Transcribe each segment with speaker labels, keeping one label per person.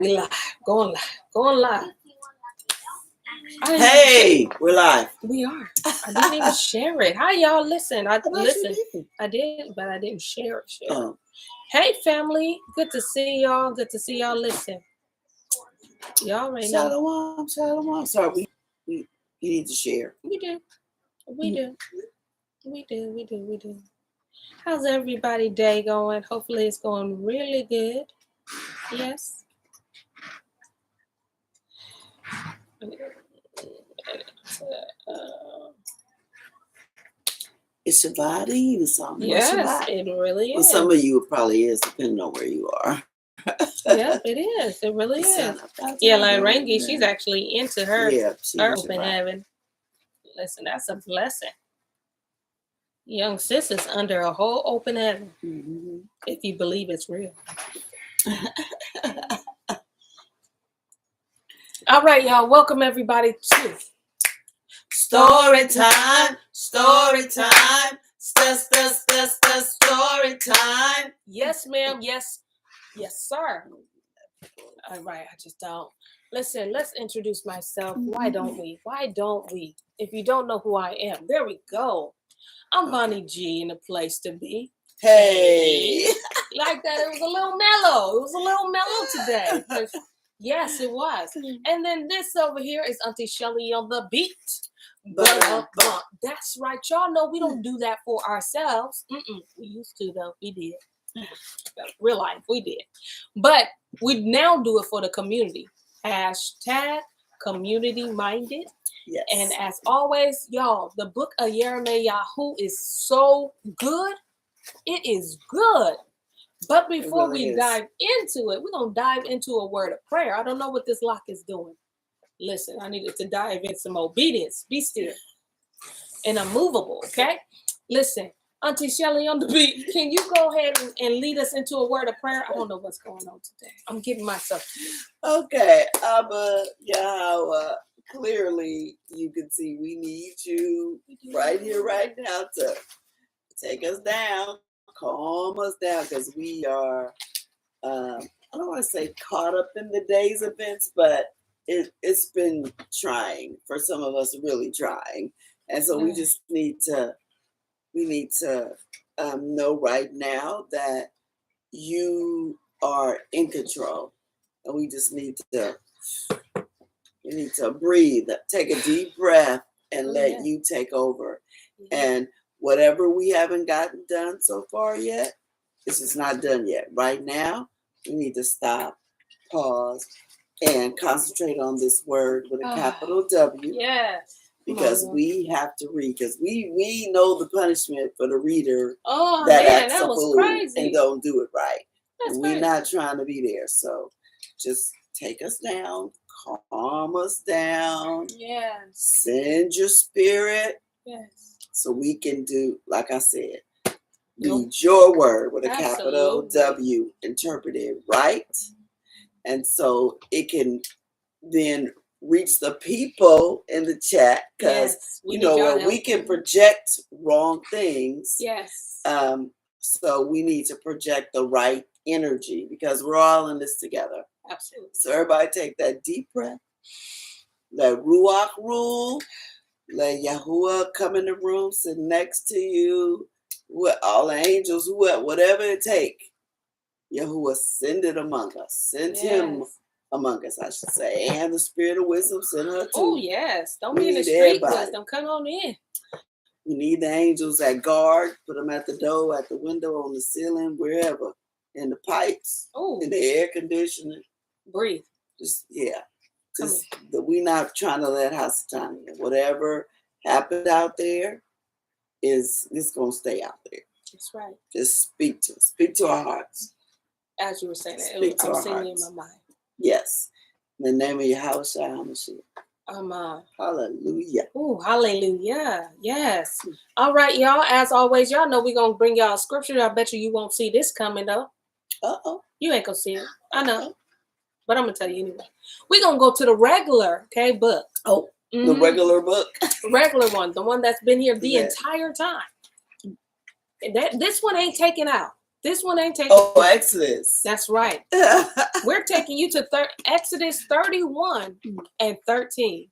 Speaker 1: We live. Going live. Going live.
Speaker 2: Hey, we're live.
Speaker 1: We are. I didn't even share it. Hi, y'all. Listen. I did, but I didn't share it. Hey, family. Good to see y'all. Good to see y'all. Listen. Y'all already know.
Speaker 2: Shalom. Sorry, you need to share.
Speaker 1: We do. How's everybody day going? Hopefully it's going really good. Yes.
Speaker 2: It's Shabbat something.
Speaker 1: Yes, it really is.
Speaker 2: Well, some of you probably is, depending on where you are.
Speaker 1: Yeah, it is. It really is. Yeah, like Rangi, she's actually into her open heaven. Listen, that's a blessing. Young sis is under a whole open heaven. Mm-hmm. If you believe it's real. All right, y'all. Welcome everybody to
Speaker 2: Story time. Story time. Story time.
Speaker 1: Yes, ma'am. Yes, sir. All right, I just don't. Listen, let's introduce myself. Why don't we? If you don't know who I am, there we go. I'm Bonnie G in the place to be.
Speaker 2: Hey.
Speaker 1: Like that. It was a little mellow. It was a little mellow today. Yes, it was. And then this over here is Auntie Shelly on the beat. That's right. Y'all know we don't do that for ourselves. We used to, though. We did. Real life, we did. But we now do it for the community. Hashtag community minded.
Speaker 2: Yes.
Speaker 1: And as always, y'all, the book of YiremeYahu is so good. It is good. But before we dive into it, we're going to dive into a word of prayer. I don't know what this lock is doing. Listen, I needed to dive in some obedience. Be still and unmovable, okay? Listen, Auntie Shelly on the beat, can you go ahead and lead us into a word of prayer? I don't know what's going on today. I'm getting myself.
Speaker 2: Okay, YiremeYahu. Clearly, you can see we need you right here, right now to take us down, calm us down, because we are, I don't want to say caught up in the day's events, but it's been trying for some of us, really trying. And so we just need to know right now that you are in control, and we just need to breathe, take a deep breath, and let you take over. And whatever we haven't gotten done so far yet, it's just not done yet. Right now, we need to stop, pause, and concentrate on this word with a capital W.
Speaker 1: Yes.
Speaker 2: Because we have to read, because we know the punishment for the reader
Speaker 1: that was crazy
Speaker 2: and don't do it right.
Speaker 1: We're
Speaker 2: not trying to be there. So just take us down, calm us down.
Speaker 1: Yes.
Speaker 2: Send your spirit.
Speaker 1: Yes.
Speaker 2: So we can do, like I said, read your word with a capital W, interpreted right. And so it can then reach the people in the chat, because we can project wrong things.
Speaker 1: Yes.
Speaker 2: So we need to project the right energy, because we're all in this together.
Speaker 1: Absolutely.
Speaker 2: So everybody take that deep breath. Let Ruach rule. Let Yahuwah come in the room, sit next to you. All the angels, whatever it take. Yahuwah, send it among us. Send him among us, I should say. And the spirit of wisdom, send her too.
Speaker 1: Oh, yes. Don't be in the street wisdom. Come on in.
Speaker 2: We need the angels at guard. Put them at the door, at the window, on the ceiling, wherever. In the pipes. In the air conditioning.
Speaker 1: Breathe.
Speaker 2: We're not trying to let Hasatani. Whatever happened out there it's going to stay out there.
Speaker 1: That's right.
Speaker 2: Just speak to our hearts.
Speaker 1: As you were saying that, I was singing in my mind.
Speaker 2: Yes. In the name of Yahushua HaMashiach. Hallelujah.
Speaker 1: Oh, hallelujah. Yes. All right, y'all. As always, y'all know we're going to bring y'all a scripture. I bet you won't see this coming, though. You ain't going to see it. I know. But I'm going to tell you anyway. We're going to go to the regular, book.
Speaker 2: The regular book?
Speaker 1: Regular one. The one that's been here the entire time. This one ain't taken out. This one ain't taking.
Speaker 2: Oh, Exodus.
Speaker 1: That's right. We're taking you to Exodus 31 and 13.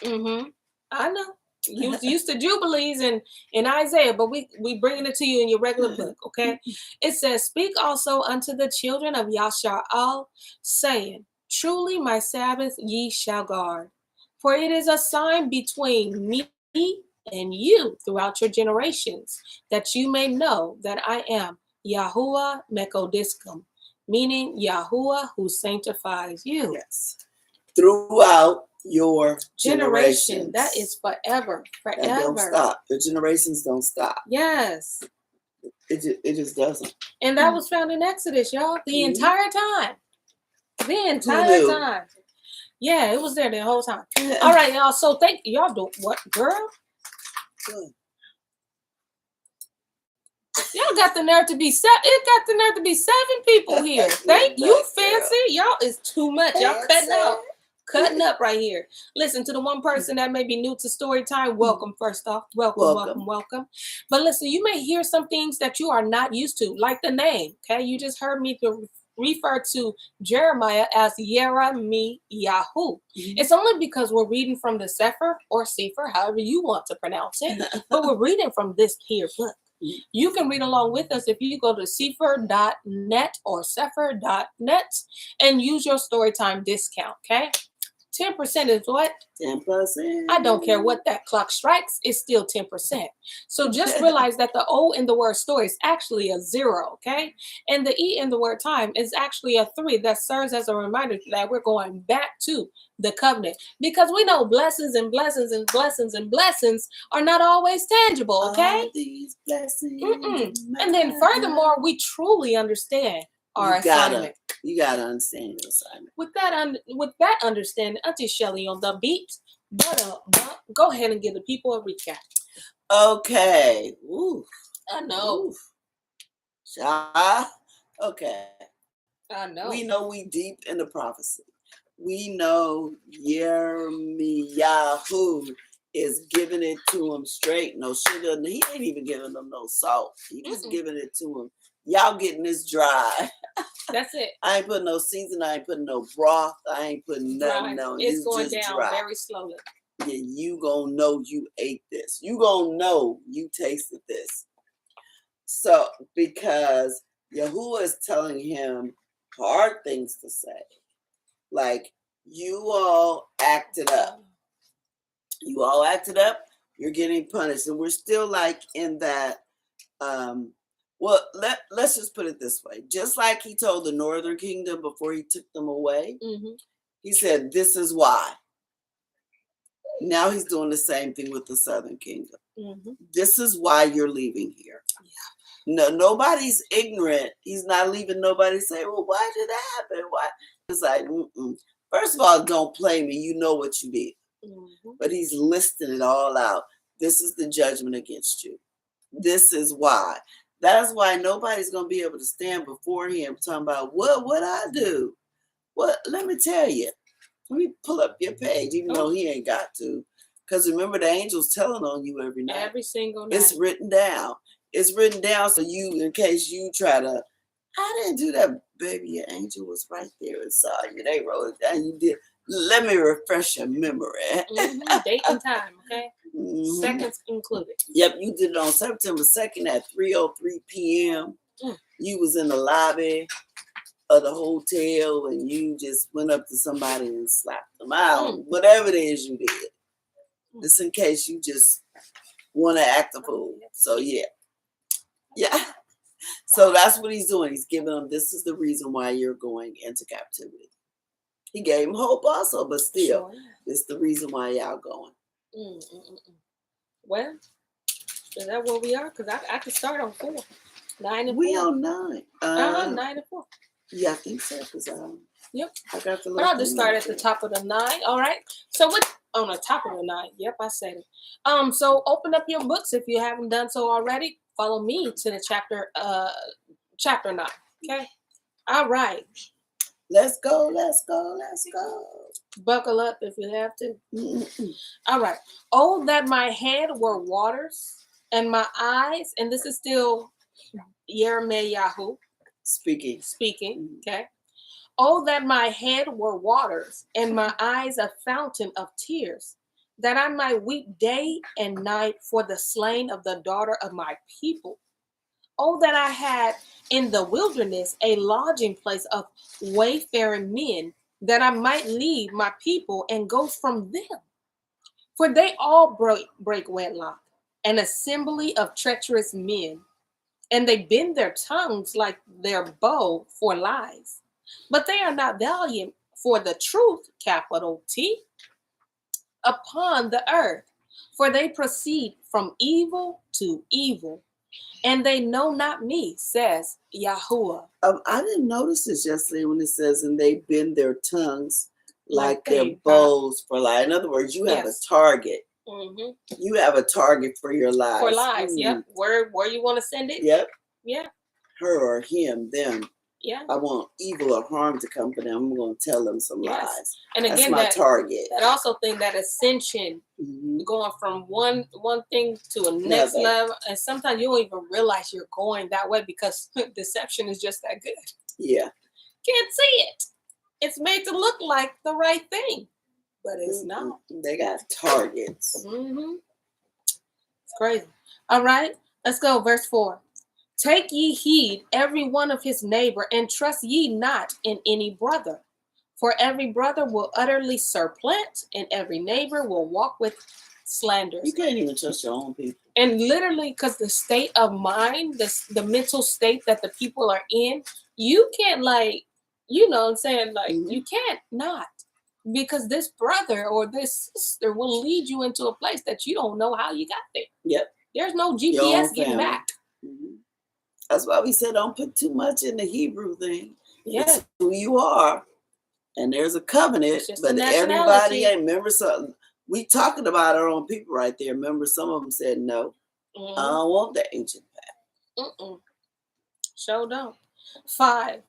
Speaker 1: I know. You used to Jubilees in Isaiah, but we bringing it to you in your regular book, okay? It says, "Speak also unto the children of Yashar'al, saying, Truly my Sabbath ye shall guard. For it is a sign between me and you throughout your generations, that you may know that I am Yahuwah Mekodiskum," meaning Yahuwah who sanctifies you.
Speaker 2: Yes. Throughout your
Speaker 1: Generation.
Speaker 2: generations.
Speaker 1: That is forever. Forever.
Speaker 2: That don't stop. The generations don't stop.
Speaker 1: Yes.
Speaker 2: It just doesn't.
Speaker 1: And that was found in Exodus, y'all. The entire time. The entire time. Yeah, it was there the whole time. All right, y'all. So thank y'all. Do what, girl?
Speaker 2: Good.
Speaker 1: Y'all got the nerve to be It got the nerve to be 7 people here. Thank you, fancy. Y'all is too much. Y'all cutting out. Cutting up right here. Listen, to the one person that may be new to story time, welcome first off. Welcome. But listen, you may hear some things that you are not used to, like the name, okay? You just heard me refer to Jeremiah as YiremeYahu. It's only because we're reading from the Sefer or Sefer, however you want to pronounce it, but we're reading from this here book. You can read along with us if you go to sefer.net or sefer.net and use your storytime discount, okay? 10% is what?
Speaker 2: 10%.
Speaker 1: I don't care what that clock strikes, it's still 10%. So just realize that the O in the word story is actually a 0, okay? And the E in the word time is actually a 3 that serves as a reminder that we're going back to the covenant. Because we know blessings and blessings and blessings and blessings are not always tangible, okay?
Speaker 2: All these blessings.
Speaker 1: And then furthermore, we truly understand our assignment.
Speaker 2: You gotta understand your assignment.
Speaker 1: With that understanding, Auntie Shelly on the beat. Go ahead and give the people a recap.
Speaker 2: Okay. Ooh.
Speaker 1: I know.
Speaker 2: Okay.
Speaker 1: I know.
Speaker 2: We know we deep in the prophecy. We know YiremeYahu is giving it to him straight. No sugar. He ain't even giving them no salt. He just giving it to him. Y'all getting this dry.
Speaker 1: That's it.
Speaker 2: I ain't putting no season. I ain't putting no broth. I ain't putting nothing on.
Speaker 1: It's going
Speaker 2: just
Speaker 1: down
Speaker 2: dry.
Speaker 1: very slowly.
Speaker 2: Yeah, you gonna know you ate this. You gonna know you tasted this. So, because Yahuwah is telling him hard things to say. Like, you all acted up. You all acted up. You're getting punished. And we're still like in that, well, let's just put it this way. Just like he told the northern kingdom before he took them away, he said, this is why. Now he's doing the same thing with the southern kingdom. This is why you're leaving here. No, nobody's ignorant. He's not leaving nobody say, well, why did that happen? Why? It's like, first of all, don't play me. You know what you did. But he's listing it all out. This is the judgment against you. This is why. That's why nobody's going to be able to stand before him talking about, what I do? Well, let me tell you. Let me pull up your page, even though he ain't got to. Because remember, the angel's telling on you every night.
Speaker 1: Every single night.
Speaker 2: It's written down. It's written down so you, in case you try to, I didn't do that, baby. Your angel was right there and saw you. They wrote it down. You did. Let me refresh your memory.
Speaker 1: Date and time, okay? Seconds included.
Speaker 2: Yep, you did it on September 2nd at 3:03 p.m. You was in the lobby of the hotel and you just went up to somebody and slapped them out. Whatever it is you did. Just in case you just want to act a fool. So yeah. So that's what he's doing. He's giving them, this is the reason why you're going into captivity. He gave him hope also, but still, this is the reason why y'all going.
Speaker 1: Well, is that where we are? Because I could start on 4. 9 and 4.
Speaker 2: We on 9.
Speaker 1: 9 and 4.
Speaker 2: Yeah, I think so. Because
Speaker 1: yep.
Speaker 2: I got the.
Speaker 1: But I'll just start at the top of the 9. All right. So what on the top of the 9? Yep, I said it. So open up your books if you haven't done so already. Follow me to the chapter 9. Okay. All right.
Speaker 2: Let's go.
Speaker 1: Buckle up if you have to. All right. Oh, that my head were waters and my eyes, and this is still YiremeYahu
Speaker 2: Speaking.
Speaker 1: speaking. Okay. Oh, that my head were waters and my eyes a fountain of tears, that I might weep day and night for the slain of the daughter of my people. Oh, that I had in the wilderness a lodging place of wayfaring men, that I might leave my people and go from them. For they all break wedlock, an assembly of treacherous men, and they bend their tongues like their bow for lies. But they are not valiant for the truth, capital T, upon the earth. For they proceed from evil to evil, and they know not me, says Yahuwah.
Speaker 2: I didn't notice this yesterday when it says, and they bend their tongues like their
Speaker 1: they
Speaker 2: bows for lies. In other words, you have a
Speaker 1: Yes.
Speaker 2: target.
Speaker 1: Mhm.
Speaker 2: You have a target for your lies.
Speaker 1: For lies, yep. Where you want to send it?
Speaker 2: Yep.
Speaker 1: Yeah.
Speaker 2: Her or him, them.
Speaker 1: Yeah.
Speaker 2: I want evil or harm to come to them. I'm going to tell them some
Speaker 1: Yes.
Speaker 2: lies.
Speaker 1: And
Speaker 2: That's
Speaker 1: again,
Speaker 2: my target.
Speaker 1: that also thing, that ascension, going from one thing to a next level, and sometimes you don't even realize you're going that way because deception is just that good.
Speaker 2: Yeah.
Speaker 1: Can't see it. It's made to look like the right thing, but it's not.
Speaker 2: They got targets.
Speaker 1: It's crazy. All right, let's go. Verse 4. Take ye heed every one of his neighbor, and trust ye not in any brother. For every brother will utterly supplant, and every neighbor will walk with slanders.
Speaker 2: You can't even trust your own people.
Speaker 1: And literally, because the state of mind, the mental state that the people are in, you can't, like, you know what I'm saying? Like, you can't not. Because this brother or this sister will lead you into a place that you don't know how you got there.
Speaker 2: Yep.
Speaker 1: There's no GPS getting back.
Speaker 2: That's why we said don't put too much in the Hebrew thing.
Speaker 1: Yes.
Speaker 2: It's who you are. And there's a covenant, but everybody ain't. Remember something? We talking about our own people right there. Remember, some of them said no. I don't want the ancient path.
Speaker 1: Sure don't. 5.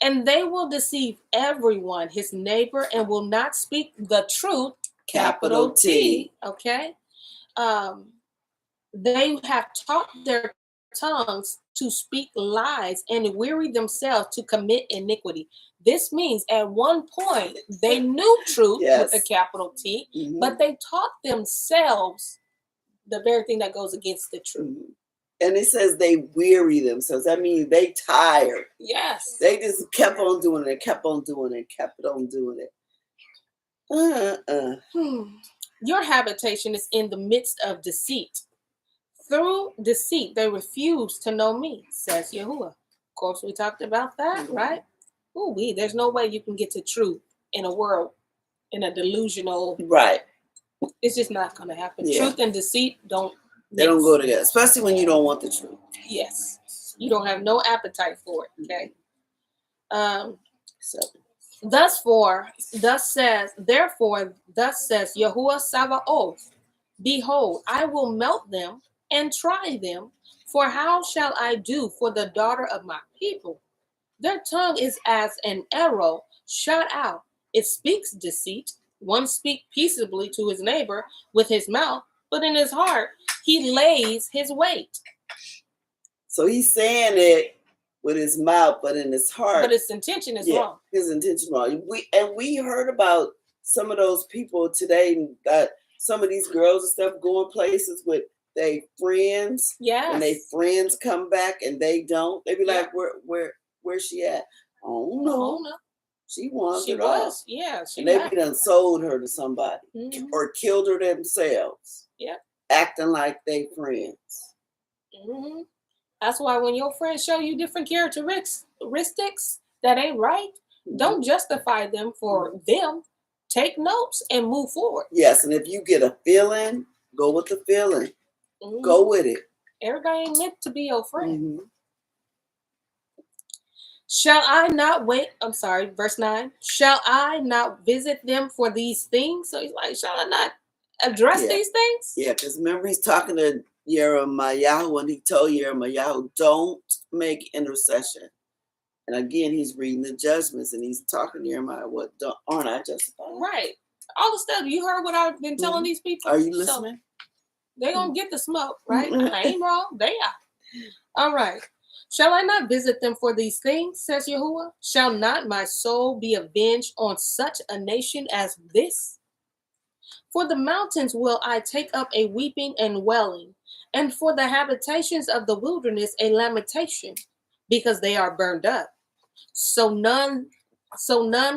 Speaker 1: And they will deceive everyone, his neighbor, and will not speak the truth, capital T. Okay. They have taught their tongues to speak lies and weary themselves to commit iniquity. This means at one point they knew truth with a capital T, but they taught themselves the very thing that goes against the truth.
Speaker 2: And it says they weary themselves. That means they tired.
Speaker 1: Yes.
Speaker 2: They just kept on doing it, kept on doing it, kept on doing it.
Speaker 1: Your habitation is in the midst of deceit. Through deceit, they refuse to know me, says Yahuwah. Of course, we talked about that, right? There's no way you can get to truth in a world, in a delusional.
Speaker 2: Right.
Speaker 1: It's just not going to happen.
Speaker 2: Yeah.
Speaker 1: Truth and deceit don't
Speaker 2: go together, especially when you don't want the truth.
Speaker 1: Yes. You don't have no appetite for it, okay? Therefore, thus says Yahuwah Sabaoth, behold, I will melt them and try them, for how shall I do for the daughter of my people? Their tongue is as an arrow shot out. It speaks deceit. One speaks peaceably to his neighbor with his mouth, but in his heart he lays his weight.
Speaker 2: So he's saying it with his mouth, but in his heart.
Speaker 1: But his intention is wrong.
Speaker 2: His intention wrong. We heard about some of those people today, that some of these girls and stuff going places with their friends.
Speaker 1: Yes.
Speaker 2: And their friends come back and they don't. They be like, where's she at? Oh no. She wandered off.
Speaker 1: Yeah.
Speaker 2: And they be done sold her to somebody or killed her themselves.
Speaker 1: Yeah.
Speaker 2: Acting like they friends.
Speaker 1: That's why when your friends show you different characteristics that ain't right, don't justify them for them. Take notes and move forward.
Speaker 2: Yes, and if you get a feeling, go with the feeling. Go with it.
Speaker 1: Everybody ain't meant to be your friend. Shall I not wait? I'm sorry, verse 9. Shall I not visit them for these things? So he's like, shall I not address these things?
Speaker 2: Yeah, because remember he's talking to YiremeYahu, and he told YiremeYahu, don't make intercession. And again, he's reading the judgments, and he's talking to Yeremiah, aren't I justified?
Speaker 1: Right. All the stuff, you heard what I've been telling these people?
Speaker 2: Are you listening?
Speaker 1: They're going to get the smoke, right? I ain't wrong. They are. All right. Shall I not visit them for these things, says Yahuwah? Shall not my soul be avenged on such a nation as this? For the mountains will I take up a weeping and wailing, and for the habitations of the wilderness a lamentation, because they are burned up. So none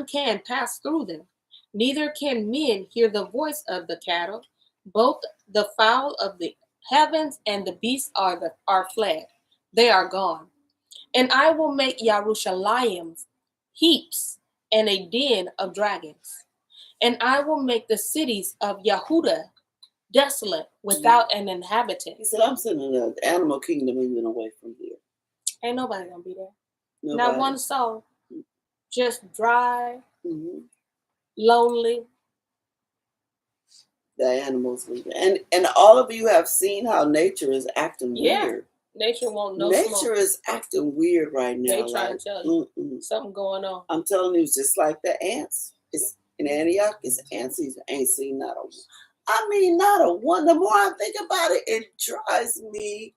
Speaker 1: can pass through them, neither can men hear the voice of the cattle. Both the fowl of the heavens and the beasts are fled. They are gone. And I will make Yerushalayim heaps and a den of dragons. And I will make the cities of Yehuda desolate without an inhabitant.
Speaker 2: He said, I'm sending the animal kingdom even away from here.
Speaker 1: Ain't nobody gonna be there.
Speaker 2: Nobody.
Speaker 1: Not one soul. Just dry, lonely.
Speaker 2: The animals leaving. And all of you have seen how nature is acting weird.
Speaker 1: Nature won't know.
Speaker 2: Nature is acting weird right now.
Speaker 1: They trying to tell you something going on.
Speaker 2: I'm telling you, it's just like the ants. It's in Antioch, it's ant season. Ain't seen not a one. I mean, not a one. The more I think about it, it drives me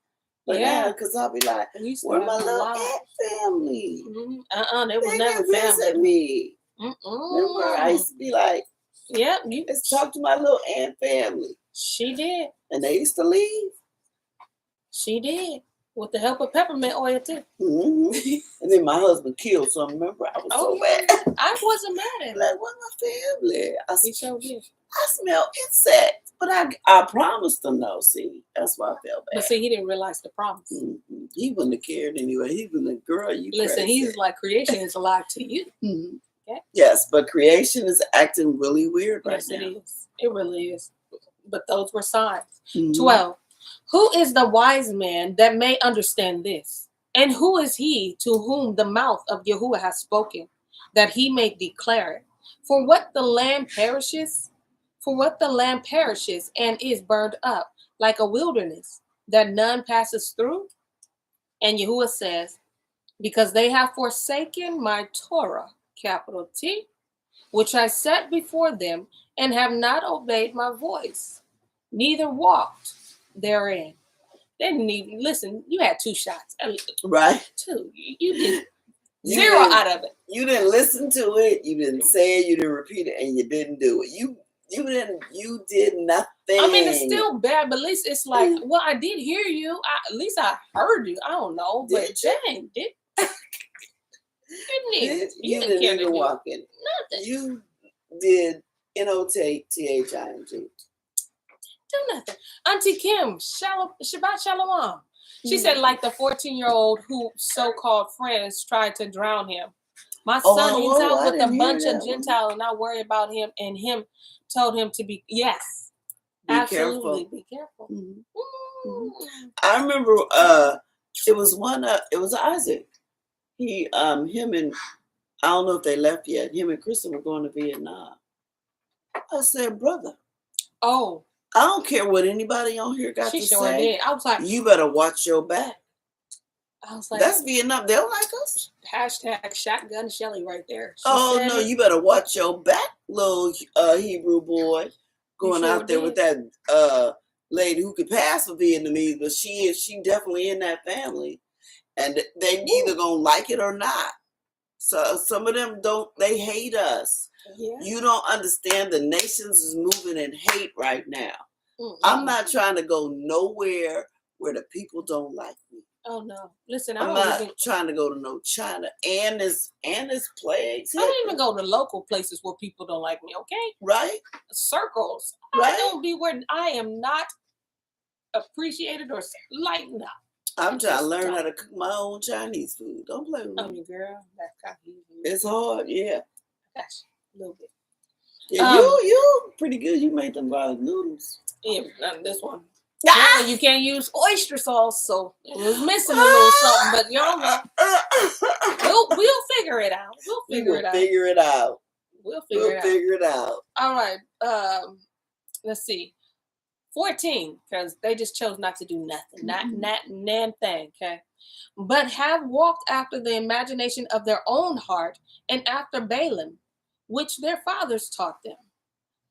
Speaker 2: banana because I'll be like, where my little ant family?
Speaker 1: They will never
Speaker 2: visit me. Remember, I used to be like, let's talk to my little ant family.
Speaker 1: She did.
Speaker 2: And they used to leave.
Speaker 1: She did. With the help of peppermint oil, too.
Speaker 2: And then my husband killed some. Remember, I was so mad.
Speaker 1: I wasn't mad at him.
Speaker 2: Like, what's my family? I smell insects. But I promised them, no. See, that's why I felt bad.
Speaker 1: But see, he didn't realize the promise.
Speaker 2: He wouldn't have cared anyway. He was a girl. You
Speaker 1: listen,
Speaker 2: crazy.
Speaker 1: He's like, creation is alive to you.
Speaker 2: Okay? Yes, but creation is acting really weird right now.
Speaker 1: Yes, it is. It really is. But those were signs. 12. Who is the wise man that may understand this? And who is he to whom the mouth of Yahuwah has spoken, that he may declare it? For what the land perishes and is burned up like a wilderness, that none passes through? And Yahuwah says, because they have forsaken my Torah, capital T, which I set before them, and have not obeyed my voice, neither walked therein. They didn't even listen. You had 2 shots.
Speaker 2: Right.
Speaker 1: 2. You did 0 out of it.
Speaker 2: You didn't listen to it. You didn't say it. You didn't repeat it, and you didn't do it. You did nothing.
Speaker 1: I mean, it's still bad, but at least it's like, well, I did hear you. At least I heard you. I don't know, but Jane did.
Speaker 2: You didn't even walk in.
Speaker 1: Nothing.
Speaker 2: You did onnthing.
Speaker 1: Do nothing. Auntie Kim, Shabbat Shalom. She said, like the 14-year-old who so-called friends tried to drown him. My son, he's out with a bunch of Gentiles and not worry about him. And him told him to be absolutely be careful.
Speaker 2: I remember it was Isaac. Him and I don't know if they left yet. Him and Kristen were going to Vietnam. I said, brother.
Speaker 1: Oh.
Speaker 2: I don't care what anybody on here got to say.
Speaker 1: Did. I was like,
Speaker 2: you better watch your back.
Speaker 1: I was like,
Speaker 2: that's Vietnam. They don't like us.
Speaker 1: Hashtag shotgun Shelly right there.
Speaker 2: You better watch your back, little Hebrew boy, going out there with that lady who could pass for Vietnamese, but she definitely in that family, and they either gonna like it or not. So some of them they hate us. Yeah. You don't understand. The nations is moving in hate right now. I'm not trying to go nowhere where the people don't like me.
Speaker 1: Oh no! Listen,
Speaker 2: I'm not trying to go to no China and this plagues.
Speaker 1: I don't even go to local places where people don't like me. Okay,
Speaker 2: right?
Speaker 1: Circles. Right? I don't be where I am not appreciated or like. No.
Speaker 2: I'm trying to learn how to cook my own Chinese food. Don't play with me.
Speaker 1: I mean, girl, that's kind of easy.
Speaker 2: It's hard, yeah.
Speaker 1: Gosh, a little bit.
Speaker 2: Yeah, you pretty good. You made them garlic noodles.
Speaker 1: Yeah, this one. Yeah, you can't use oyster sauce, so it was missing a little something. But y'all know, we'll figure it out. We'll figure it out. We'll figure it out. All right. Let's see. 14, because they just chose not to do nothing, not nan thing. Okay, but have walked after the imagination of their own heart and after Balaam, which their fathers taught them.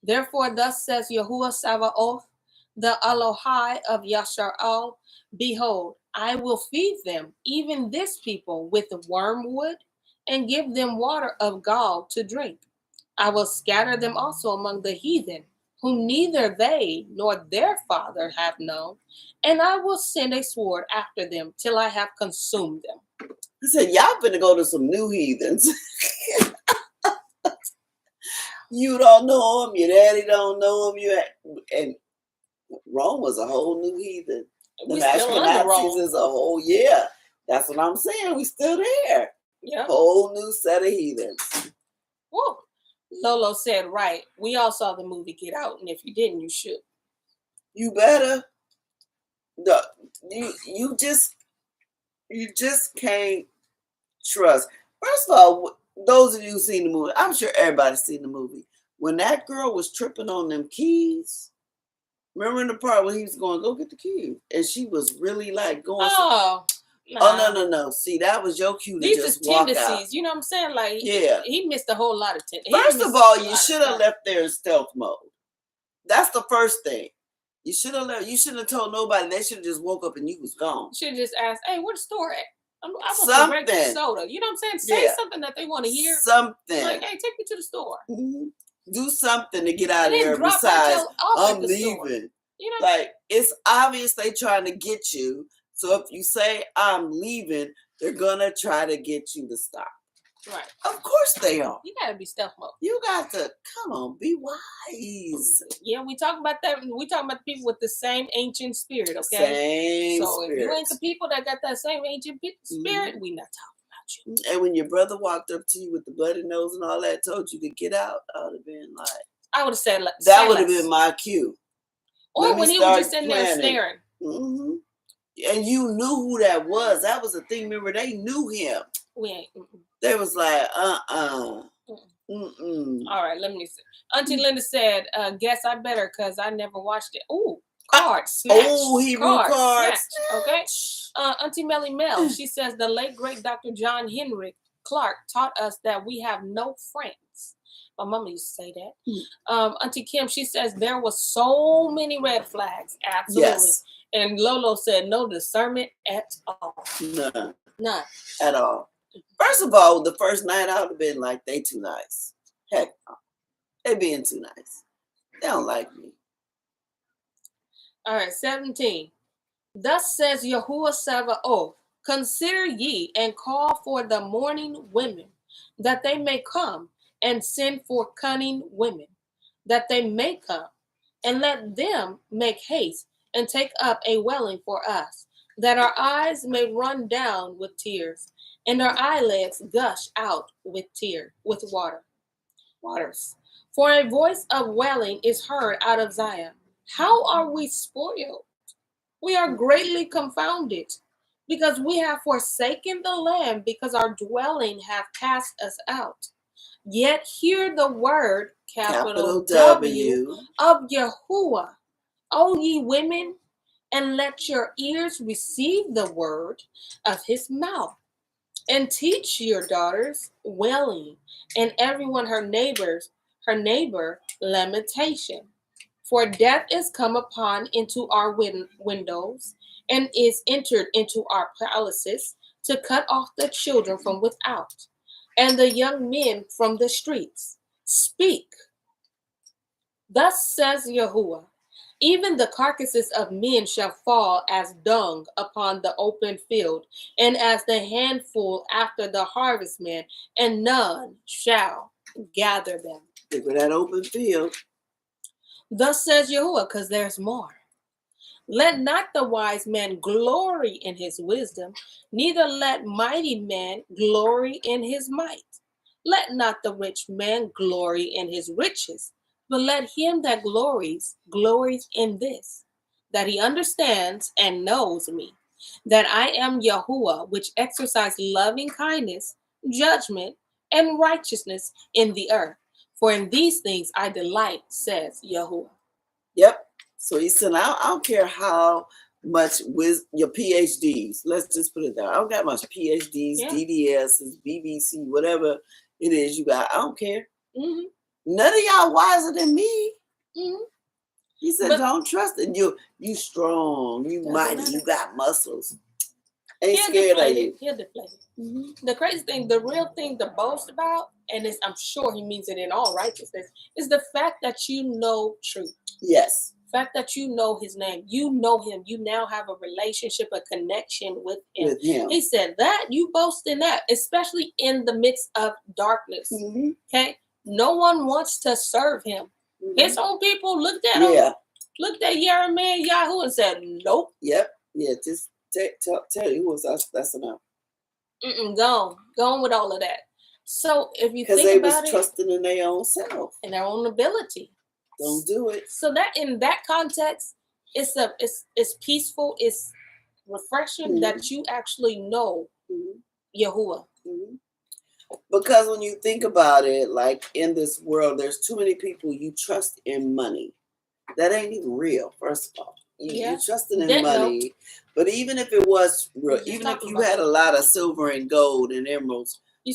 Speaker 1: Therefore, thus says Yahuwah Sabaoth, the Elohai of Yasharal, behold, I will feed them, even this people, with wormwood, and give them water of gall to drink. I will scatter them also among the heathen, whom neither they nor their father have known, and I will send a sword after them till I have consumed them.
Speaker 2: He said, y'all finna go to some new heathens. You don't know them, your daddy don't know them, and Rome was a whole new heathen. The Ashkenazis is a whole, yeah. That's what I'm saying. We still there.
Speaker 1: Yeah.
Speaker 2: Whole new set of heathens.
Speaker 1: Whoa. Lolo said, right. We all saw the movie Get Out, and if you didn't, you should.
Speaker 2: You better. You just can't trust. First of all, those of you who've seen the movie, I'm sure everybody's seen the movie. When that girl was tripping on them keys, remember in the part when he was going, go get the keys, and she was really like going.
Speaker 1: Oh,
Speaker 2: nah. Oh no! See, that was your cue to just walk out.
Speaker 1: You know what I'm saying? Like,
Speaker 2: yeah,
Speaker 1: he missed a whole lot of tendencies.
Speaker 2: First of all, you should have left there in stealth mode. That's the first thing. You should have left. You shouldn't have told nobody. They should have just woke up and you was gone.
Speaker 1: You should have just asked, "Hey, where's the store at? I want some regular soda." You know what I'm saying? Say something that they want to hear.
Speaker 2: Something.
Speaker 1: Like, hey, take me to the store.
Speaker 2: Mm-hmm. Do something to get out of there. Besides, I'm leaving. You know, like it's obvious they trying to get you. So if you say I'm leaving, they're gonna try to get you to stop.
Speaker 1: Right.
Speaker 2: Of course they are.
Speaker 1: You gotta be stealth mode.
Speaker 2: You got to come on, be wise.
Speaker 1: Yeah, we talk about that. We talking about the people with the same ancient spirit. Okay.
Speaker 2: Same
Speaker 1: so
Speaker 2: spirit.
Speaker 1: If you ain't the people that got that same ancient spirit, we not talking about you.
Speaker 2: And when your brother walked up to you with the bloody nose and all that, told you to get out, I would have been like,
Speaker 1: I would have said
Speaker 2: that would have been my cue.
Speaker 1: Or when he was just sitting there staring.
Speaker 2: Mm-hmm. And you knew who that was. That was the thing. Remember, they knew him.
Speaker 1: We ain't.
Speaker 2: They was like,
Speaker 1: All right, let me see. Auntie Linda said, guess I better because I never watched it. Ooh, cards.
Speaker 2: Oh, Hebrew cards.
Speaker 1: Okay. Auntie Melly Mel, she says the late great Dr. John Henry Clark taught us that we have no friends. My mama used to say that. Auntie Kim, she says there was so many red flags. Absolutely. Yes. And Lolo said no discernment at all. None.
Speaker 2: At all. First of all, the first night I would have been like, they too nice. Heck no. They being too nice. They don't like me.
Speaker 1: All right, 17. Thus says Yahuwah Sabaoth, consider ye and call for the mourning women, that they may come, and send for cunning women, that they may come, and let them make haste and take up a welling for us, that our eyes may run down with tears, and our eyelids gush out with waters. For a voice of wailing is heard out of Zion. How are we spoiled? We are greatly confounded, because we have forsaken the land, because our dwelling have cast us out. Yet hear the word, capital W, of Yahuwah, O ye women, and let your ears receive the word of his mouth. And teach your daughters wailing, and everyone her neighbor lamentation. For death is come upon into our windows, and is entered into our palaces, to cut off the children from without, and the young men from the streets. Speak. Thus says Yahuwah, even the carcasses of men shall fall as dung upon the open field, and as the handful after the harvestman, and none shall gather them.
Speaker 2: Look at that open field.
Speaker 1: Thus says Yahuwah, because there's more. Let not the wise man glory in his wisdom, neither let mighty man glory in his might. Let not the rich man glory in his riches, but let him that glories in this, that he understands and knows me, that I am Yahuwah, which exercise loving kindness, judgment, and righteousness in the earth. For in these things I delight, says Yahuwah.
Speaker 2: Yep. So he said, I don't care how much with your PhDs. Let's just put it there. I don't got much PhDs, DDSs, BBC, whatever it is you got. I don't care. Mm-hmm. None of y'all wiser than me.
Speaker 1: Mm-hmm.
Speaker 2: He said,
Speaker 1: But
Speaker 2: don't trust it. You strong, you
Speaker 1: doesn't
Speaker 2: mighty,
Speaker 1: matter.
Speaker 2: you got muscles. Ain't
Speaker 1: He'll
Speaker 2: scared of
Speaker 1: deflate
Speaker 2: you.
Speaker 1: it. He'll deflate it. The crazy thing, the real thing to boast about, and it's, I'm sure he means it in all righteousness, is the fact that you know truth.
Speaker 2: Yes.
Speaker 1: Fact that you know his name, you know him, you now have a relationship, a connection with him.
Speaker 2: With him.
Speaker 1: He said that you boast in that, especially in the midst of darkness. Okay, no one wants to serve him. His own people looked at him, looked at YiremeYahu and said, "Nope."
Speaker 2: Yep. Yeah. Just tell you who was us. That's enough.
Speaker 1: Gone with all of that. So if you
Speaker 2: Because
Speaker 1: think
Speaker 2: they
Speaker 1: about
Speaker 2: was
Speaker 1: it,
Speaker 2: trusting in their own self,
Speaker 1: in their own ability.
Speaker 2: don't do it.
Speaker 1: So that in that context, it's peaceful, it's refreshing that you actually know Yahuwah.
Speaker 2: Because when you think about it, like in this world, there's too many people you trust in money. That ain't even real, first of all. You trusting in money. But even if it was real, even if you had a lot of silver and gold and emeralds,
Speaker 1: you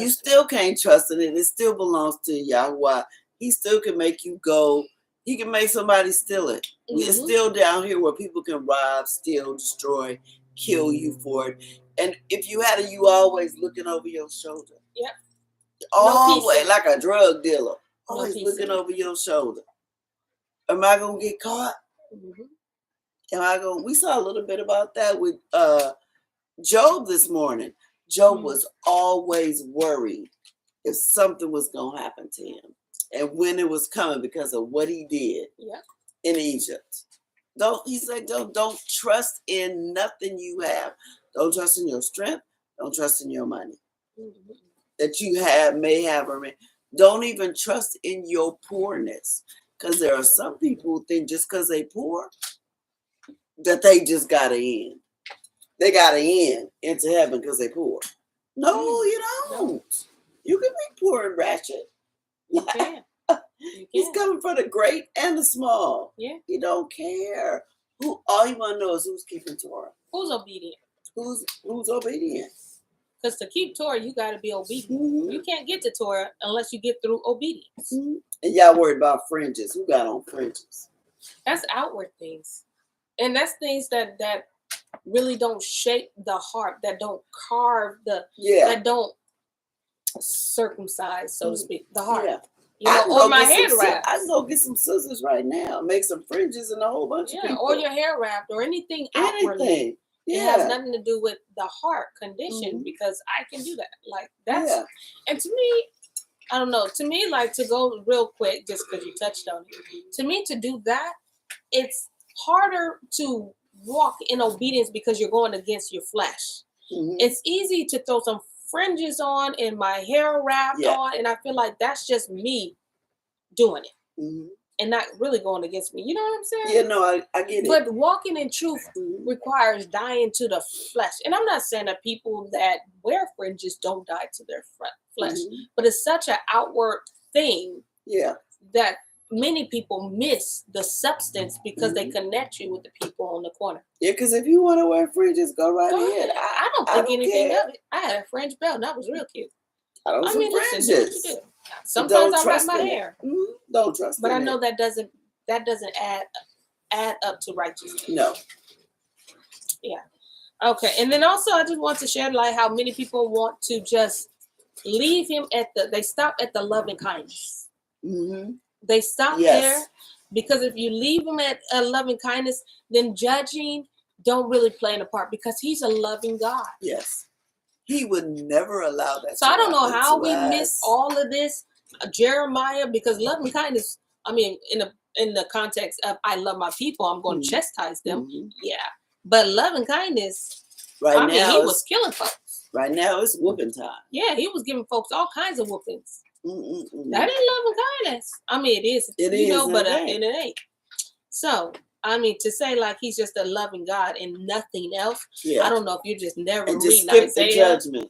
Speaker 1: still
Speaker 2: can't trust in it. It still belongs to Yahweh. He still can make you go. He can make somebody steal it. It's still down here where people can rob, steal, destroy, kill you for it. And if you had it, you always looking over your shoulder.
Speaker 1: Yep.
Speaker 2: Always, like a drug dealer. Always looking over your shoulder. Am I going to get caught? Am I going? We saw a little bit about that with Job this morning. Job was always worried if something was going to happen to him and when it was coming because of what he did in Egypt. He said, don't trust in nothing you have. Don't trust in your strength. Don't trust in your money that you may have or may. Don't even trust in your poorness, because there are some people who think just because they poor that they just got to end. They got to end into heaven because they poor. No, you don't. You can be poor and ratchet.
Speaker 1: You can.
Speaker 2: He's coming for the great and the small.
Speaker 1: Yeah.
Speaker 2: He don't care. All you want to know is who's keeping Torah.
Speaker 1: Who's obedient?
Speaker 2: Who's obedient?
Speaker 1: Because to keep Torah, you got to be obedient. You can't get to Torah unless you get through obedience.
Speaker 2: And y'all worried about fringes. Who got on fringes?
Speaker 1: That's outward things. And that's things that really don't shape the heart, that don't carve that don't circumcise, so to speak, the heart.
Speaker 2: Yeah.
Speaker 1: You know, or my hair wrap.
Speaker 2: I can go get some scissors right now, make some fringes and a whole bunch of people.
Speaker 1: Or your hair wrapped or anything outwardly. It has nothing to do with the heart condition because I can do that. Like that's and to me, I don't know. To me, like to go real quick, just because you touched on it. To me, to do that, it's harder to walk in obedience because you're going against your flesh. It's easy to throw some fringes on and my hair wrapped on, and I feel like that's just me doing it and not really going against me. You know what I'm saying?
Speaker 2: Yeah, no, I get it.
Speaker 1: But walking in truth requires dying to the flesh. And I'm not saying that people that wear fringes don't die to their flesh, but it's such an outward thing that many people miss the substance because they connect you with the people on the corner.
Speaker 2: Yeah, because if you want to wear fringes, go right ahead.
Speaker 1: I don't think anything of it. I had a fringe belt and that was real cute.
Speaker 2: I mean,
Speaker 1: listen, do what you do. Sometimes I wrap my hair.
Speaker 2: Don't trust
Speaker 1: but I know that doesn't add up to righteousness.
Speaker 2: No.
Speaker 1: Yeah. Okay. And then also I just want to share like how many people want to just leave him they stop at the loving kindness. They stop there because if you leave him at a loving kindness, then judging don't really play a part because he's a loving God.
Speaker 2: Yes. He would never allow that.
Speaker 1: So I don't know how we missed all of this, Jeremiah, because loving kindness, I mean, in the context of I love my people, I'm going to chastise them. Yeah. But loving kindness,
Speaker 2: now
Speaker 1: he was killing folks.
Speaker 2: Right now it's whooping time.
Speaker 1: Yeah, he was giving folks all kinds of whoopings. That ain't loving kindness. I mean, it is, but it ain't. So, I mean, to say like he's just a loving God and nothing else, I don't know if you just never read
Speaker 2: skip
Speaker 1: Isaiah.
Speaker 2: The judgment.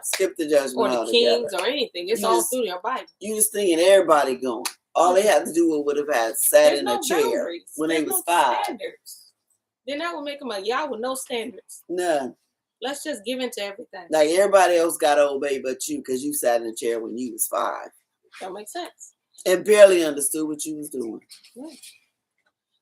Speaker 2: Skip the judgment.
Speaker 1: Or the Kings or anything. It's all through your Bible.
Speaker 2: You just thinking everybody going. All they had to do would have had sat in a chair when they was 5.
Speaker 1: Standards. Then that would make them a Yah with no standards.
Speaker 2: None.
Speaker 1: Let's just give in to everything.
Speaker 2: Like everybody else got to obey but you because you sat in a chair when you was 5.
Speaker 1: That makes sense.
Speaker 2: And barely understood what you was doing.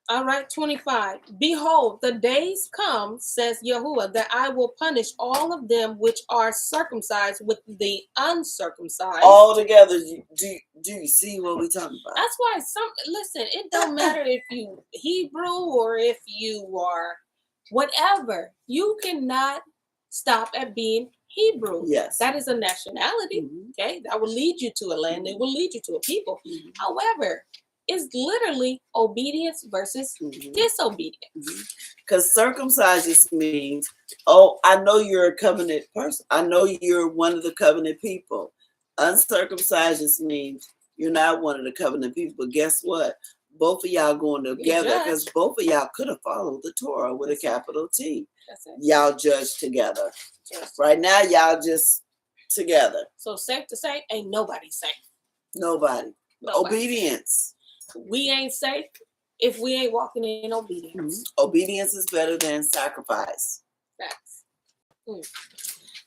Speaker 1: All right, 25. Behold, the days come, says Yahuwah, that I will punish all of them which are circumcised with the uncircumcised.
Speaker 2: All together, do you see what we're talking about?
Speaker 1: That's why listen, it don't matter if you Hebrew or if you are whatever. You cannot stop at being Hebrew.
Speaker 2: Yes.
Speaker 1: That is a nationality.
Speaker 2: Mm-hmm.
Speaker 1: Okay. That will lead you to a land. It will lead you to a people.
Speaker 2: Mm-hmm.
Speaker 1: However, it's literally obedience versus disobedience.
Speaker 2: Because circumcised just means, oh, I know you're a covenant person. I know you're one of the covenant people. Uncircumcised just means you're not one of the covenant people. But guess what? Both of y'all going together because both of y'all could have followed the Torah with a capital T. Y'all judge together. Right now, y'all just together.
Speaker 1: So safe to say, ain't nobody safe.
Speaker 2: Nobody. Obedience.
Speaker 1: We ain't safe if we ain't walking in obedience.
Speaker 2: Obedience is better than sacrifice.
Speaker 1: Facts.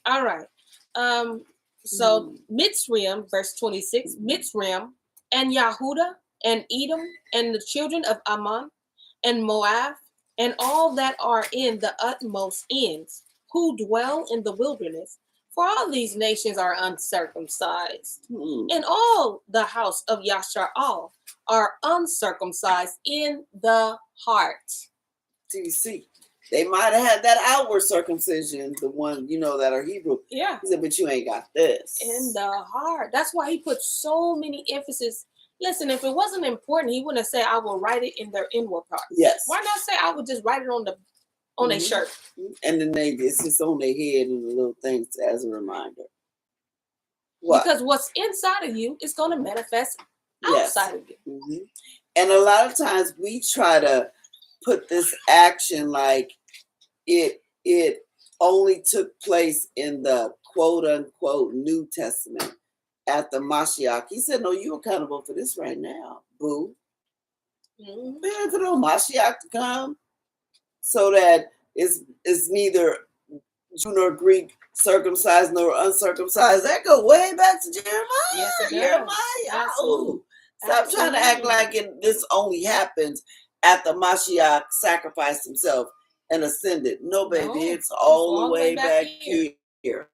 Speaker 1: All right. So Mitzrayim, verse 26, Mitzrayim and Yahudah and Edom and the children of Ammon and Moab and all that are in the utmost ends who dwell in the wilderness. For all these nations are uncircumcised, and all the house of Yashar'al are uncircumcised in the heart.
Speaker 2: Do you see? They might have had that outward circumcision, the one, that are Hebrew.
Speaker 1: Yeah.
Speaker 2: He said, but you ain't got this.
Speaker 1: In the heart. That's why he put so many emphasis. Listen, if it wasn't important, he wouldn't have said, I will write it in their inward part.
Speaker 2: Yes.
Speaker 1: Why not say, I would just write it on their shirt?
Speaker 2: And then it's just on their head and the little things as a reminder. What?
Speaker 1: Because what's inside of you is going to manifest outside of you.
Speaker 2: And a lot of times we try to put this action like it only took place in the quote unquote New Testament at the Mashiach. He said, no, you're accountable for this right now, boo. Man, for no Mashiach to come so that it's neither Jew nor Greek, circumcised nor uncircumcised. That go way back to Jeremiah.
Speaker 1: Yes, it does.
Speaker 2: YiremeYahu. Stop trying to act like this only happens at the Mashiach sacrificed himself and ascended. No, baby, it's all the way back here.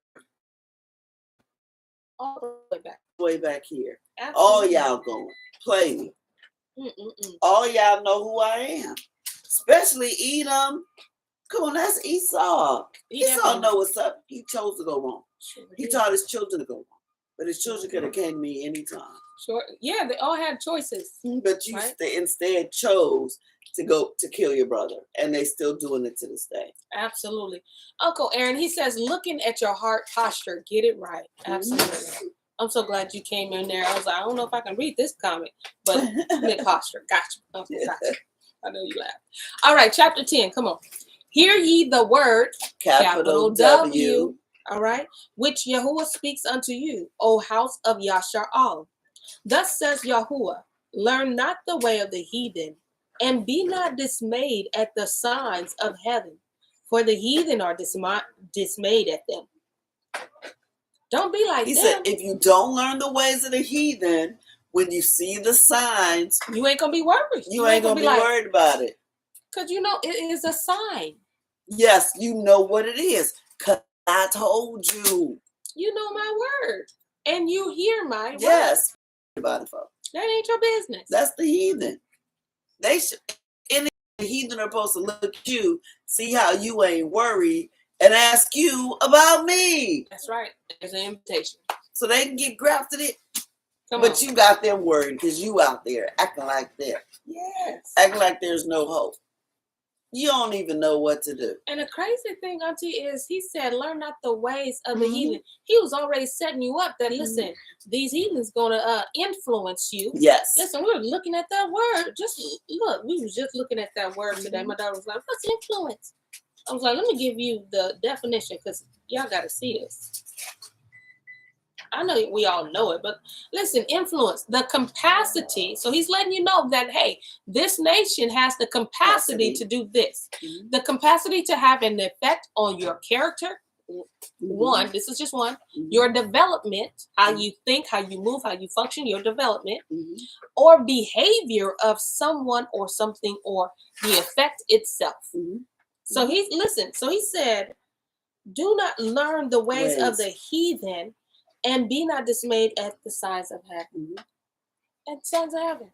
Speaker 1: All the way back.
Speaker 2: Way back here.
Speaker 1: Absolutely.
Speaker 2: All y'all going. Play me. All y'all know who I am. Especially Edom. Come on, that's Esau. Esau know what's up. He chose to go wrong. Sure, he taught his children to go wrong. But his children could have came to me anytime.
Speaker 1: Sure. Yeah, they all had choices.
Speaker 2: But you instead chose to kill your brother. And they still doing it to this day.
Speaker 1: Absolutely. Uncle Aaron, he says, looking at your heart posture, get it right. Absolutely. I'm so glad you came in there. I was like, I don't know if I can read this comment, but the posture. Gotcha. Okay, gotcha. I know you laugh. All right, chapter 10. Come on. Hear ye the word, capital W. All right, which Yahuwah speaks unto you, O house of Yashar'al. Thus says Yahuwah, learn not the way of the heathen, and be not dismayed at the signs of heaven, for the heathen are dismayed at them. Don't be like
Speaker 2: them. He said, if you don't learn the ways of the heathen, when you see the signs,
Speaker 1: you ain't gonna be worried.
Speaker 2: You ain't gonna be worried about it.
Speaker 1: Because it is a sign.
Speaker 2: Yes, you know what it is. Because I told you.
Speaker 1: You know my word. And you hear my word.
Speaker 2: Yes. About it, folks.
Speaker 1: That ain't your business.
Speaker 2: That's the heathen. They should. Any heathen are supposed to look at you, see how you ain't worried, and ask you about me.
Speaker 1: That's right. There's an invitation.
Speaker 2: So they can get grafted in. But you got them worried because you out there acting like that.
Speaker 1: Yes.
Speaker 2: Acting like there's no hope. You don't even know what to do.
Speaker 1: And the crazy thing, Auntie, is he said, learn not the ways of the heathen. He was already setting you up that, listen, these heathens going to influence you.
Speaker 2: Yes.
Speaker 1: Listen, we were looking at that word. Just look, we was just looking at that word today. My daughter was like, what's influence? I was like, let me give you the definition because y'all got to see this. I know we all know it, but listen, influence, the capacity. So he's letting you know that, hey, this nation has the capacity to do this. The capacity to have an effect on your character, one, this is just one, your development, how you think, how you move, how you function, your development, or behavior of someone or something, or the effect itself. So he said, do not learn the ways of the heathen, and be not dismayed at the signs of heaven. And signs of heaven.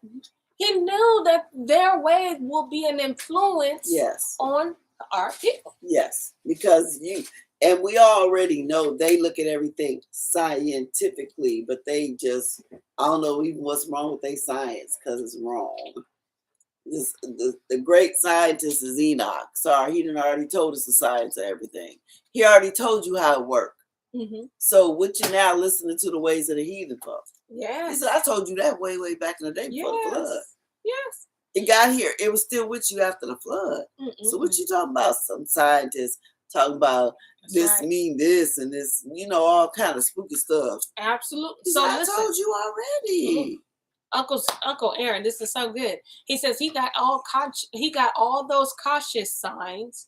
Speaker 1: He knew that their ways will be an influence on our people.
Speaker 2: Yes, because we already know they look at everything scientifically, but they just, I don't know even what's wrong with their science, because it's wrong. The great scientist is Enoch. Sorry, he done already told us the science of everything. He already told you how it worked. So what you now listening to the ways of the heathen for? He said, I told you that way back in the day before the flood.
Speaker 1: Yes.
Speaker 2: It got here. It was still with you after the flood. So what you talking about? Some scientists talking about this mean this and this, all kind of spooky stuff.
Speaker 1: Absolutely.
Speaker 2: So I told you already.
Speaker 1: Uncle Aaron, this is so good. He says he got all those cautious signs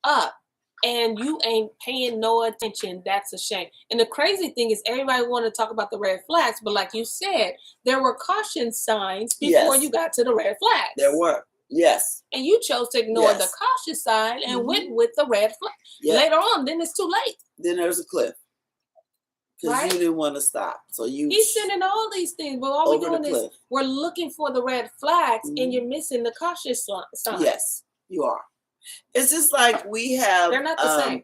Speaker 1: up, and you ain't paying no attention. That's a shame. And the crazy thing is, everybody want to talk about the red flags, but like you said, there were caution signs before you got to the red flags.
Speaker 2: There were, yes.
Speaker 1: And you chose to ignore the cautious sign and went with the red flag. Later on, then it's too late.
Speaker 2: Then there's a cliff. Because you didn't want to stop. So
Speaker 1: he's sending all these things, but all we're doing is we're looking for the red flags, and you're missing the cautious signs.
Speaker 2: Yes, you are. It's just like we have.
Speaker 1: They're not the same.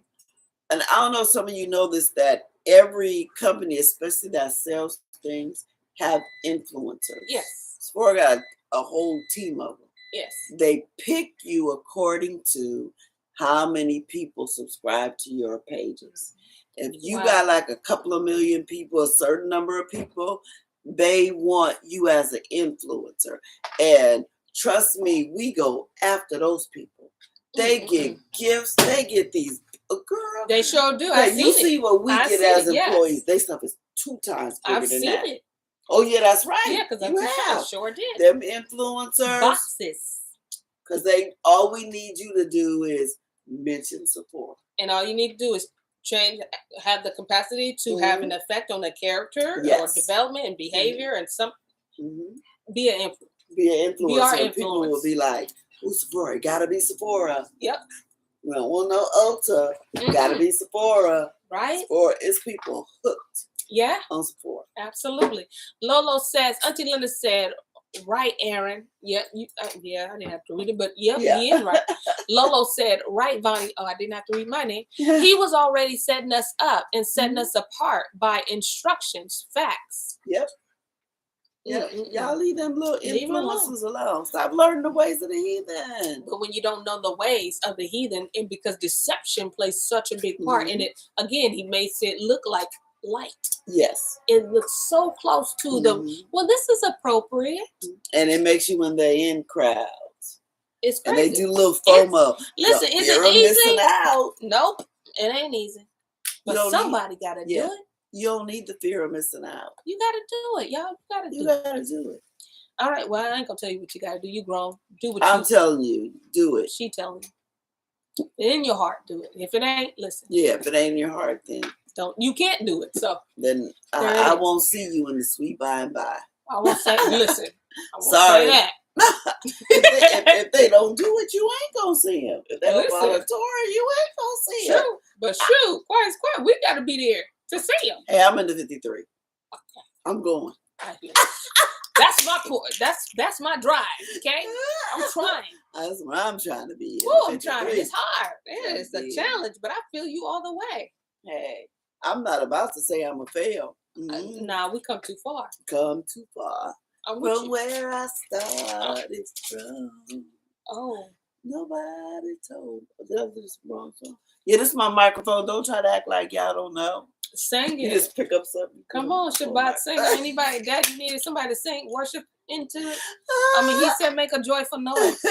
Speaker 2: And I don't know if some of you know this, that every company, especially that sells things, have influencers.
Speaker 1: Yes.
Speaker 2: Sephora got a whole team of them.
Speaker 1: Yes.
Speaker 2: They pick you according to how many people subscribe to your pages. If you got like a couple of million people, a certain number of people, they want you as an influencer. And trust me, we go after those people. They get gifts. They get these, girl.
Speaker 1: They sure do.
Speaker 2: You see what we get as employees. They stuff is 2 times bigger than that.
Speaker 1: I've seen it.
Speaker 2: Oh yeah, that's right.
Speaker 1: Yeah, because I sure did.
Speaker 2: Them influencers.
Speaker 1: Boxes.
Speaker 2: Because all we need you to do is mention support.
Speaker 1: And all you need to do is have the capacity to have an effect on the character or development and behavior and be an influencer.
Speaker 2: Be an influencer.
Speaker 1: Be our influence.
Speaker 2: People will be like, who's Sephora? Gotta be Sephora.
Speaker 1: Yep.
Speaker 2: We don't want no Ulta. Gotta be Sephora.
Speaker 1: Right?
Speaker 2: Sephora is people hooked.
Speaker 1: Yeah.
Speaker 2: On Sephora.
Speaker 1: Absolutely. Lolo says, Auntie Linda said, right, Aaron. Yeah, I didn't have to read it, but he is right. Lolo said, right, Vonnie. Oh, I didn't have to read my name. He was already setting us up and setting us apart by instructions, facts.
Speaker 2: Yep. Yeah, y'all leave them little influences alone. Stop learning the ways of the heathen.
Speaker 1: But when you don't know the ways of the heathen, and because deception plays such a big part in it, again, he makes it look like light.
Speaker 2: Yes.
Speaker 1: It looks so close to this is appropriate.
Speaker 2: And it makes you when they're in crowds.
Speaker 1: It's crazy.
Speaker 2: And they do little FOMO.
Speaker 1: Listen, is it easy?
Speaker 2: Out.
Speaker 1: Nope. It ain't easy. But somebody got to do it.
Speaker 2: You don't need the fear of missing out.
Speaker 1: You got to do it, y'all. You got to do it. All right. Well, I ain't going to tell you what you got to do. You grown. Do what
Speaker 2: I'm telling you. Do it.
Speaker 1: She telling you. In your heart, do it. If it ain't, listen.
Speaker 2: Yeah, if it ain't in your heart, then
Speaker 1: you can't do it. So
Speaker 2: then I won't see you in the sweet by and by.
Speaker 1: I won't say, listen. I won't
Speaker 2: Sorry.
Speaker 1: say that.
Speaker 2: if they don't do it, you ain't gonna see them. If they don't follow Torah, you ain't gonna see them.
Speaker 1: True, but shoot, quiet. We gotta be there to see them.
Speaker 2: Hey, I'm in the 53.
Speaker 1: Okay,
Speaker 2: I'm going.
Speaker 1: That's my point. That's my drive. Okay, I'm trying.
Speaker 2: That's what I'm trying to be.
Speaker 1: I'm trying. It's hard. It's a challenge, but I feel you all the way.
Speaker 2: Hey, I'm not about to say I'm a fail.
Speaker 1: Nah, we come too far.
Speaker 2: Come too far. From where I started from.
Speaker 1: Oh.
Speaker 2: Nobody told. Did I do this wrong song? Yeah, this is my microphone. Don't try to act like y'all don't know.
Speaker 1: Sing it.
Speaker 2: You just pick up something.
Speaker 1: Come on, Shabbat. Sing. Anybody, Daddy needed somebody to sing, worship into it. I mean, he said make a joyful noise.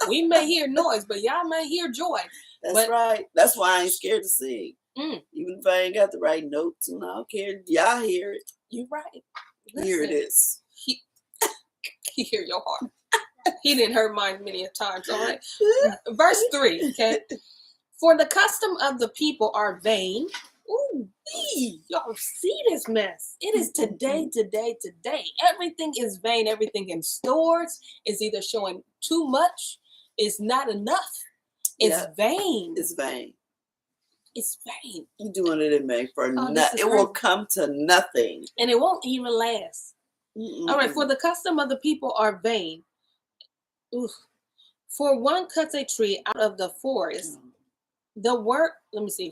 Speaker 1: We may hear noise, but y'all may hear joy.
Speaker 2: That's right. That's why I ain't scared to sing. Even if I ain't got the right notes, and I don't care. Y'all hear it.
Speaker 1: You're right. Listen.
Speaker 2: Here it is.
Speaker 1: He hear your heart. He didn't hurt mine many a times. All right. Verse 3. Okay. For the custom of the people are vain. Ooh, y'all see this mess. It is today. Everything is vain. Everything in stores is either showing too much, it's not enough. It's vain.
Speaker 2: It's vain.
Speaker 1: It's vain.
Speaker 2: You're doing it in vain for nothing. It will come to nothing.
Speaker 1: And it won't even last. All right, for the custom of the people are vain. Oof. For one cuts a tree out of the forest.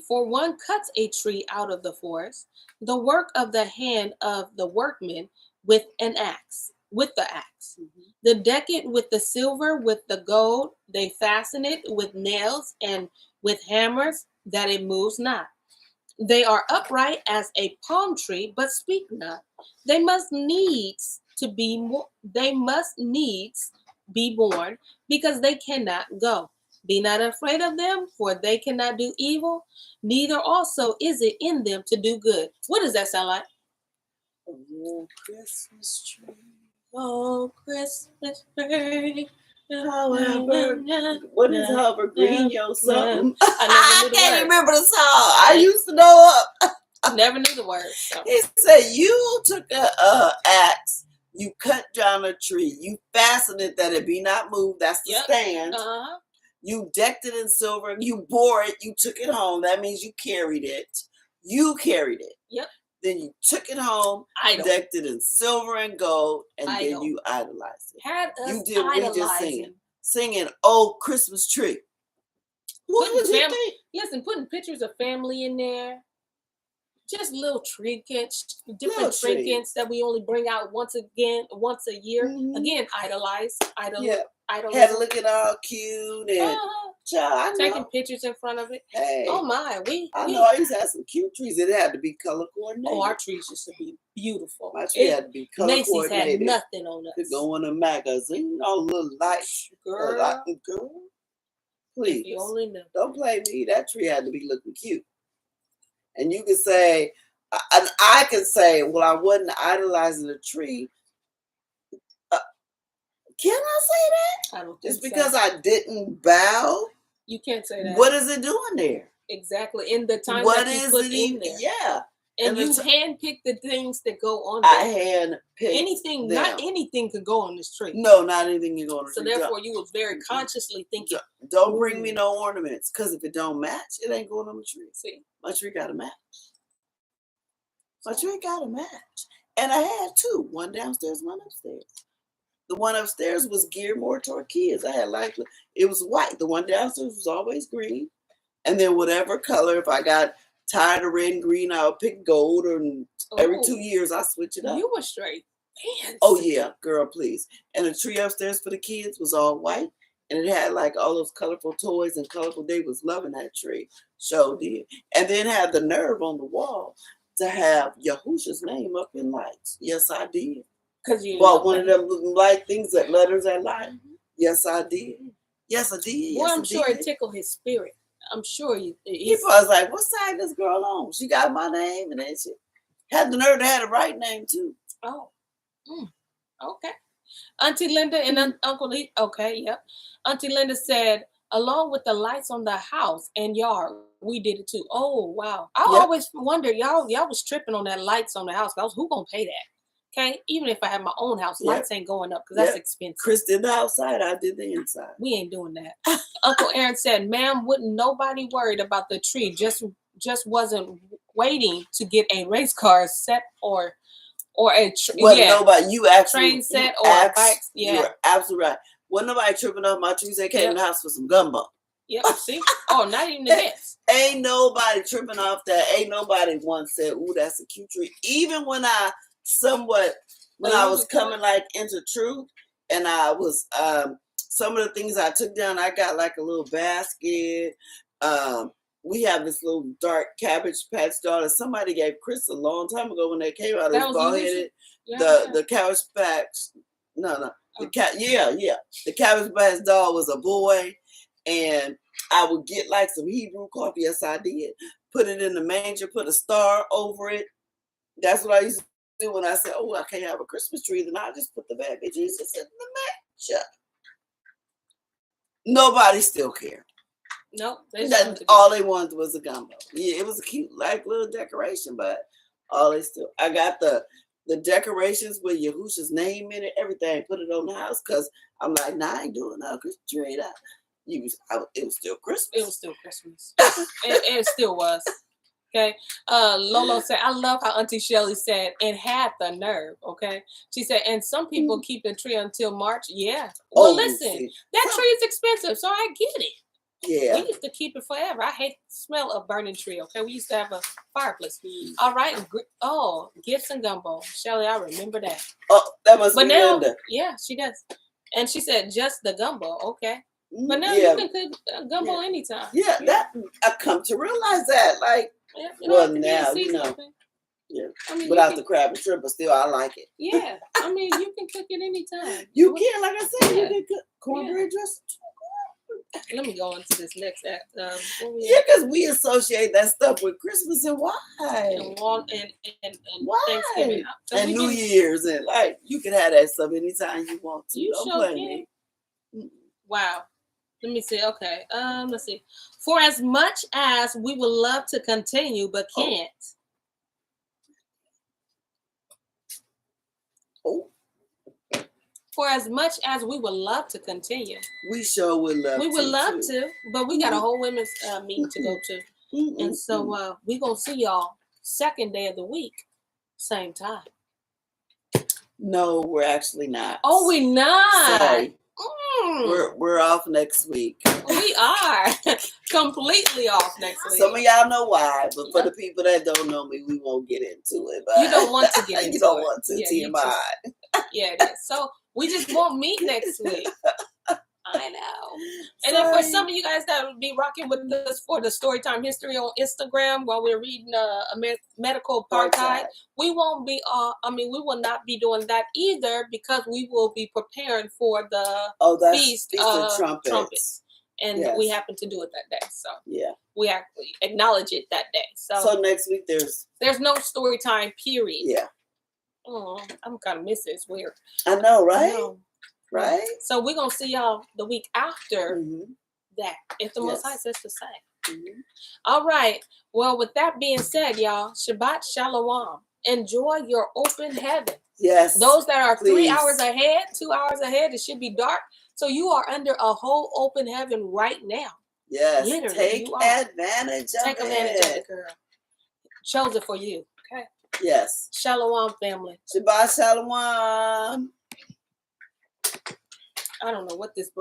Speaker 1: For one cuts a tree out of the forest, the work of the hand of the workman with the axe. They deck it with the silver, with the gold, they fasten it with nails and with hammers, that it moves not. They are upright as a palm tree, but speak not. They must needs be born, because they cannot go. Be not afraid of them, for they cannot do evil, neither also is it in them to do good. What does that sound like?
Speaker 2: Oh, Christmas tree.
Speaker 1: Oh, Christmas tree.
Speaker 2: What is However Green Yo something?
Speaker 1: I
Speaker 2: can't remember the song. I used to know it.
Speaker 1: I never knew the words. So.
Speaker 2: He said, you took a axe, you cut down a tree, you fastened it that it be not moved. That's the stand. You decked it in silver, you bore it, you took it home. That means you carried it.
Speaker 1: Yep.
Speaker 2: Then you took it home, decked it in silver and gold, and then you idolized it. You did what we just singing "Oh Christmas Tree." What would you think?
Speaker 1: Listen, putting pictures of family in there, just little trinkets, different trinkets that we only bring out once a year. Again, idolize.
Speaker 2: Had to look it all cute and
Speaker 1: taking pictures in front of it.
Speaker 2: Hey,
Speaker 1: oh my,
Speaker 2: I know I used to have some cute trees. It had to be color coordinated.
Speaker 1: Oh, our trees used to be beautiful.
Speaker 2: My tree had to be color
Speaker 1: Macy's
Speaker 2: coordinated.
Speaker 1: Had nothing on us.
Speaker 2: Could go in a magazine, all little lights. Girl, please,
Speaker 1: if you only knew.
Speaker 2: Don't play me. That tree had to be looking cute. And you could say, and I could say, well, I wasn't idolizing the tree. Can I say that?
Speaker 1: I don't think
Speaker 2: Just because I didn't bow?
Speaker 1: You can't say that.
Speaker 2: What is it doing there?
Speaker 1: Exactly. In the time that you put in there.
Speaker 2: Yeah.
Speaker 1: And you handpick the things that go on
Speaker 2: there. I handpicked
Speaker 1: anything.
Speaker 2: them.
Speaker 1: Not anything could go on this tree.
Speaker 2: No, not anything can go on the tree.
Speaker 1: So therefore, you was very consciously thinking.
Speaker 2: Don't bring me no ornaments, because if it don't match, it ain't going on the tree.
Speaker 1: See,
Speaker 2: my tree got to match. My tree got to match. And I had two, one downstairs, one upstairs. The one upstairs was geared more toward kids. I had it was white. The one downstairs was always green. And then whatever color, if I got tired of red and green, I would pick gold. And every 2 years, I switch it up.
Speaker 1: You were straight. Fancy.
Speaker 2: Oh, yeah, girl, please. And the tree upstairs for the kids was all white. And it had like all those colorful toys and colorful. They was loving that tree. So did. And then had the nerve on the wall to have Yahusha's name up in lights. Yes, I did.
Speaker 1: Because you
Speaker 2: bought one of them light things, that letters that light. Yes, I did. Yes, I did. Yes,
Speaker 1: well, I'm sure it tickled his spirit. I'm sure
Speaker 2: he was like, what side this girl on? She got my name, and then she had the nerve to have the right name too.
Speaker 1: Oh, okay. Auntie Linda and Uncle Lee. Okay, yep. Auntie Linda said, along with the lights on the house and yard, we did it too. Oh wow! I always wondered, y'all was tripping on that lights on the house. Who gonna pay that? Okay, even if I have my own house, lights ain't going up because that's expensive.
Speaker 2: Chris did the outside, I did the inside.
Speaker 1: We ain't doing that. Uncle Aaron said, ma'am, wouldn't nobody worried about the tree, just wasn't waiting to get a race car set or a
Speaker 2: nobody, you actually
Speaker 1: train set or a bike. Yeah.
Speaker 2: You're absolutely right. Wasn't nobody tripping off my trees. They came in the house for some gumbo.
Speaker 1: Yep, see? Oh, not even the best.
Speaker 2: Ain't nobody tripping off that. Ain't nobody once said, ooh, that's a cute tree. Even when I was coming like into truth, and I was some of the things I took down, I got like a little basket. We have this little dark Cabbage Patch doll that somebody gave Chris a long time ago when they came out. It was bald headed. The Cabbage Patch, the Cabbage Patch doll was a boy, and I would get like some Hebrew coffee. Yes, I did. Put it in the manger, put a star over it. That's what I used to do when I said, oh, I can't have a Christmas tree. Then I just put the baby Jesus in the manger. Nobody still cared.
Speaker 1: Nope.
Speaker 2: All they wanted was a gumbo. Yeah, it was a cute, like little decoration, but all they still. I got the decorations with Yahusha's name in it, everything. Put it on the house because I'm like, nah, I ain't doing no Christmas tree. It was still Christmas.
Speaker 1: It was still Christmas. it still was. Okay. Lolo said, I love how Auntie Shelly said, and had the nerve. Okay. She said, and some people keep the tree until March. Yeah. Well, listen, that tree is expensive, so I get it.
Speaker 2: Yeah.
Speaker 1: We used to keep it forever. I hate the smell of burning tree. Okay. We used to have a fireplace. All right. Oh, gifts and gumbo. Shelly, I remember that.
Speaker 2: Oh, that must be Linda.
Speaker 1: Yeah, she does. And she said, just the gumbo. Okay. But now you can cook gumbo anytime.
Speaker 2: Yeah, that I come to realize that. Like, well, now you know. Yeah, I mean, without the crab and shrimp, but still, I like it.
Speaker 1: Yeah, I mean, you can cook it anytime.
Speaker 2: You can, like I said, you can cook cornbread dressing.
Speaker 1: Let me go on to this next.
Speaker 2: Because we associate that stuff with Christmas and why?
Speaker 1: And Thanksgiving. So
Speaker 2: and New Year's. And like, you can have that stuff anytime you want to.
Speaker 1: You
Speaker 2: Don't
Speaker 1: sure
Speaker 2: blame
Speaker 1: me. Wow. Let me see. Okay. Let's see. For as much as we would love to continue, but can't. For as much as we would love to continue.
Speaker 2: We sure would love to.
Speaker 1: We would love to, but we got a whole women's meeting to go to. And so we're going to see y'all second day of the week, same time.
Speaker 2: No, we're actually not.
Speaker 1: Oh, we're not.
Speaker 2: Sorry. We're off next week.
Speaker 1: We are completely off next week.
Speaker 2: Some of y'all know why, but for the people that don't know me, we won't get into it. But
Speaker 1: you don't want to get into it.
Speaker 2: You don't want to, TMI.
Speaker 1: Yeah, it is. So we just won't meet next week. I know. And then for some of you guys that will be rocking with us for the Storytime History on Instagram while we're reading Medical Apartheid, we won't be, we will not be doing that either because we will be preparing for the Feast of Trumpets. And we happen to do it that day. So we actually acknowledge it that day.
Speaker 2: So next week there's
Speaker 1: no story time, period.
Speaker 2: Yeah.
Speaker 1: Oh, I'm kind of missing it. It's weird.
Speaker 2: I know, right? I know. Right.
Speaker 1: So we're gonna see y'all the week after that, if the Most High says the same. All right. Well, with that being said, y'all, Shabbat Shalom. Enjoy your open heaven.
Speaker 2: Yes.
Speaker 1: Those that are 3 hours ahead, 2 hours ahead, it should be dark. So you are under a whole open heaven right now.
Speaker 2: Yes.
Speaker 1: Literally,
Speaker 2: take advantage of it.
Speaker 1: Take advantage of it, girl. Chose it for you. Okay.
Speaker 2: Yes.
Speaker 1: Shalom, family.
Speaker 2: Shabbat Shalom.
Speaker 1: I don't know what this break.